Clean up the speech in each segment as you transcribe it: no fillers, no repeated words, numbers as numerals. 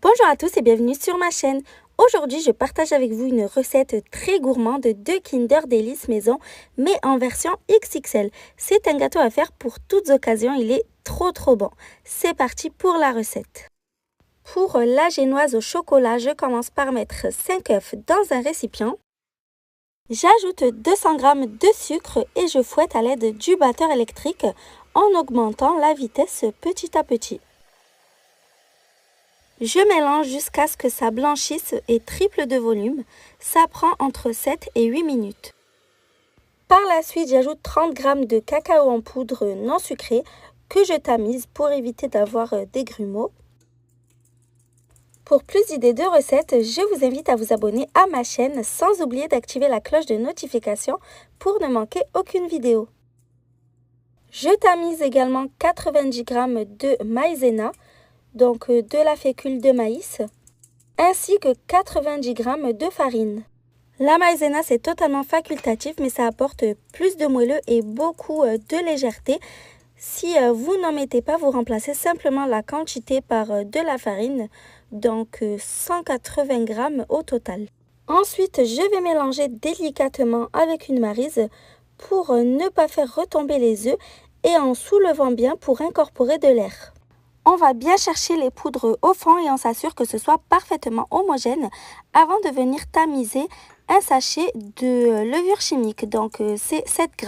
Bonjour à tous et bienvenue sur ma chaîne. Aujourd'hui, je partage avec vous une recette très gourmande de Kinder Délices maison, mais en version XXL. C'est un gâteau à faire pour toutes occasions, il est trop bon. C'est parti pour la recette. Pour la génoise au chocolat, je commence par mettre 5 œufs dans un récipient. J'ajoute 200 g de sucre et je fouette à l'aide du batteur électrique en augmentant la vitesse petit à petit. Je mélange jusqu'à ce que ça blanchisse et triple de volume. Ça prend entre 7 et 8 minutes. Par la suite, j'ajoute 30 g de cacao en poudre non sucré que je tamise pour éviter d'avoir des grumeaux. Pour plus d'idées de recettes, je vous invite à vous abonner à ma chaîne sans oublier d'activer la cloche de notification pour ne manquer aucune vidéo. Je tamise également 90 g de maïzena, donc de la fécule de maïs, ainsi que 90 g de farine. La maïzena, c'est totalement facultatif, mais ça apporte plus de moelleux et beaucoup de légèreté. Si vous n'en mettez pas, vous remplacez simplement la quantité par de la farine, donc 180 g au total. Ensuite, je vais mélanger délicatement avec une maryse pour ne pas faire retomber les œufs et en soulevant bien pour incorporer de l'air. On va bien chercher les poudres au fond et on s'assure que ce soit parfaitement homogène avant de venir tamiser un sachet de levure chimique, donc c'est 7 g.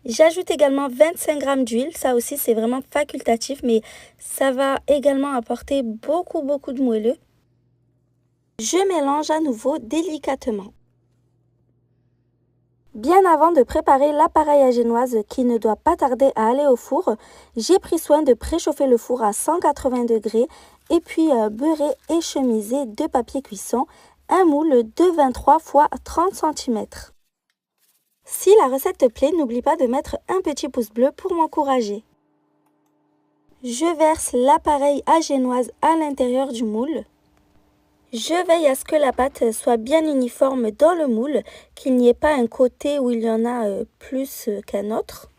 J'ajoute également 25 g d'huile, ça aussi c'est vraiment facultatif, mais ça va également apporter beaucoup de moelleux. Je mélange à nouveau délicatement. Bien avant de préparer l'appareil à génoise qui ne doit pas tarder à aller au four, j'ai pris soin de préchauffer le four à 180 degrés et puis beurrer et chemiser de papier cuisson, un moule de 23 x 30 cm. Si la recette te plaît, n'oublie pas de mettre un petit pouce bleu pour m'encourager. Je verse l'appareil à génoise à l'intérieur du moule. Je veille à ce que la pâte soit bien uniforme dans le moule, qu'il n'y ait pas un côté où il y en a plus qu'un autre.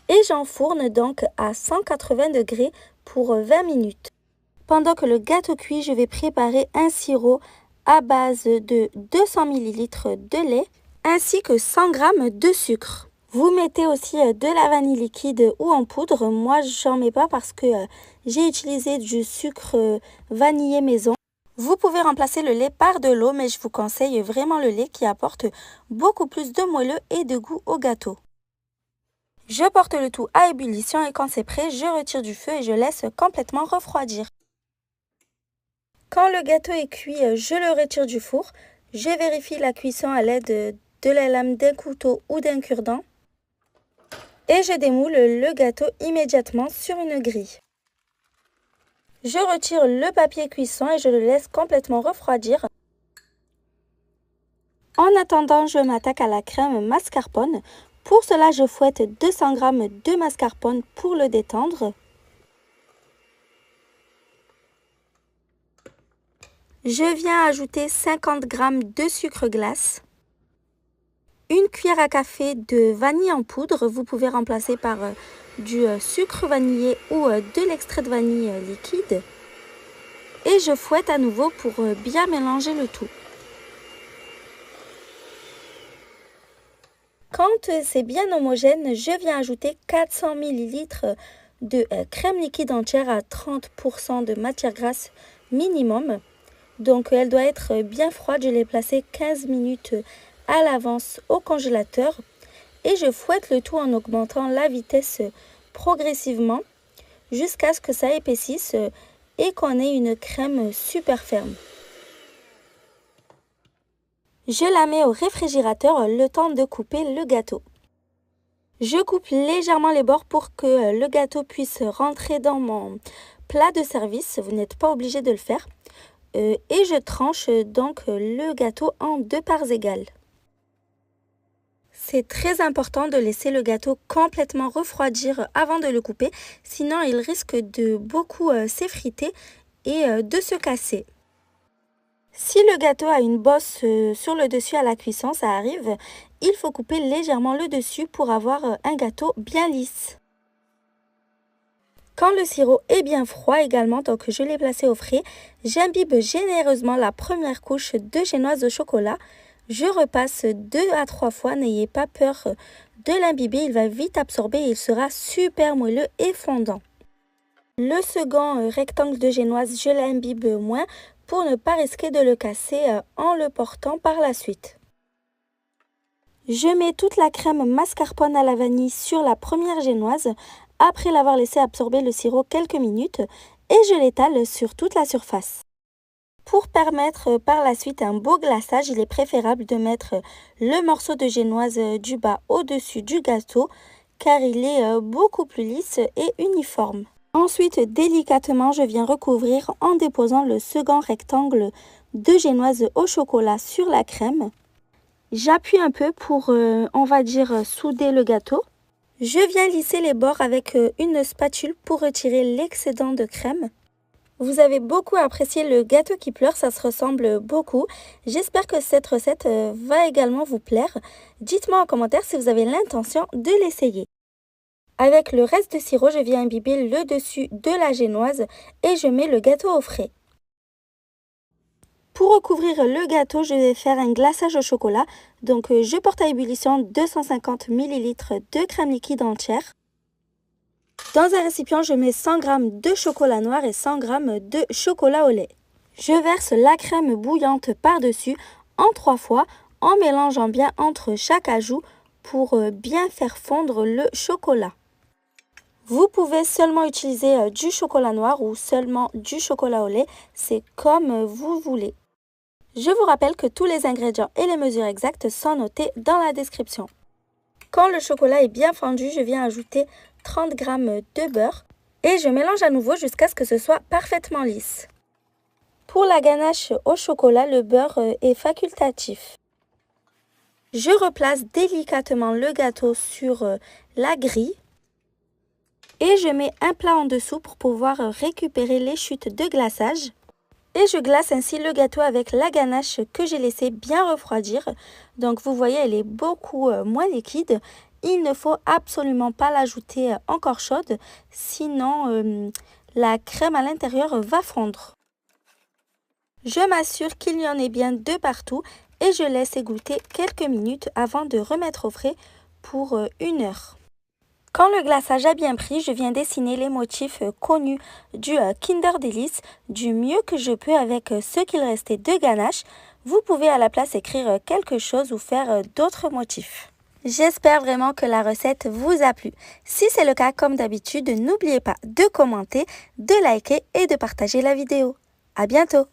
Et j'enfourne donc à 180 degrés pour 20 minutes. Pendant que le gâteau cuit, je vais préparer un sirop à base de 200 ml de lait ainsi que 100 g de sucre. Vous mettez aussi de la vanille liquide ou en poudre. Moi, j'en mets pas parce que j'ai utilisé du sucre vanillé maison. Vous pouvez remplacer le lait par de l'eau, mais je vous conseille vraiment le lait qui apporte beaucoup plus de moelleux et de goût au gâteau. Je porte le tout à ébullition et quand c'est prêt, je retire du feu et je laisse complètement refroidir. Quand le gâteau est cuit, je le retire du four. Je vérifie la cuisson à l'aide de la lame d'un couteau ou d'un cure-dent. Et je démoule le gâteau immédiatement sur une grille. Je retire le papier cuisson et je le laisse complètement refroidir. En attendant, je m'attaque à la crème mascarpone. Pour cela, je fouette 200 g de mascarpone pour le détendre. Je viens ajouter 50 g de sucre glace. Une cuillère à café de vanille en poudre. Vous pouvez remplacer par du sucre vanillé ou de l'extrait de vanille liquide. Et je fouette à nouveau pour bien mélanger le tout. Quand c'est bien homogène, je viens ajouter 400 ml de crème liquide entière à 30% de matière grasse minimum. Donc elle doit être bien froide, je l'ai placée 15 minutes à l'avance au congélateur. Et je fouette le tout en augmentant la vitesse progressivement jusqu'à ce que ça épaississe et qu'on ait une crème super ferme. Je la mets au réfrigérateur le temps de couper le gâteau. Je coupe légèrement les bords pour que le gâteau puisse rentrer dans mon plat de service. Vous n'êtes pas obligé de le faire. Et je tranche donc le gâteau en 2 parts égales. C'est très important de laisser le gâteau complètement refroidir avant de le couper, sinon il risque de beaucoup s'effriter et de se casser. Si le gâteau a une bosse sur le dessus à la cuisson, ça arrive, il faut couper légèrement le dessus pour avoir un gâteau bien lisse. Quand le sirop est bien froid également, donc je l'ai placé au frais, j'imbibe généreusement la première couche de génoise au chocolat. Je repasse 2 à 3 fois, n'ayez pas peur de l'imbiber, il va vite absorber et il sera super moelleux et fondant. Le second rectangle de génoise, je l'imbibe moins pour ne pas risquer de le casser en le portant par la suite. Je mets toute la crème mascarpone à la vanille sur la première génoise après l'avoir laissé absorber le sirop quelques minutes et je l'étale sur toute la surface. Pour permettre par la suite un beau glaçage, il est préférable de mettre le morceau de génoise du bas au-dessus du gâteau car il est beaucoup plus lisse et uniforme. Ensuite, délicatement, je viens recouvrir en déposant le second rectangle de génoise au chocolat sur la crème. J'appuie un peu pour, on va dire, souder le gâteau. Je viens lisser les bords avec une spatule pour retirer l'excédent de crème. Vous avez beaucoup apprécié le gâteau qui pleure, ça se ressemble beaucoup. J'espère que cette recette va également vous plaire. Dites-moi en commentaire si vous avez l'intention de l'essayer. Avec le reste de sirop, je viens imbiber le dessus de la génoise et je mets le gâteau au frais. Pour recouvrir le gâteau, je vais faire un glaçage au chocolat. Donc je porte à ébullition 250 ml de crème liquide entière. Dans un récipient, je mets 100 g de chocolat noir et 100 g de chocolat au lait. Je verse la crème bouillante par-dessus en 3 fois en mélangeant bien entre chaque ajout pour bien faire fondre le chocolat. Vous pouvez seulement utiliser du chocolat noir ou seulement du chocolat au lait, c'est comme vous voulez. Je vous rappelle que tous les ingrédients et les mesures exactes sont notés dans la description. Quand le chocolat est bien fondu, je viens ajouter 30 g de beurre et je mélange à nouveau jusqu'à ce que ce soit parfaitement lisse. Pour la ganache au chocolat, le beurre est facultatif. Je replace délicatement le gâteau sur la grille et je mets un plat en dessous pour pouvoir récupérer les chutes de glaçage. Et je glace ainsi le gâteau avec la ganache que j'ai laissé bien refroidir. Donc vous voyez, elle est beaucoup moins liquide. Il ne faut absolument pas l'ajouter encore chaude, sinon la crème à l'intérieur va fondre. Je m'assure qu'il y en ait bien de partout et je laisse égoutter quelques minutes avant de remettre au frais pour 1 heure. Quand le glaçage a bien pris, je viens dessiner les motifs connus du Kinder Delice du mieux que je peux avec ce qu'il restait de ganache. Vous pouvez à la place écrire quelque chose ou faire d'autres motifs. J'espère vraiment que la recette vous a plu. Si c'est le cas, comme d'habitude, n'oubliez pas de commenter, de liker et de partager la vidéo. À bientôt!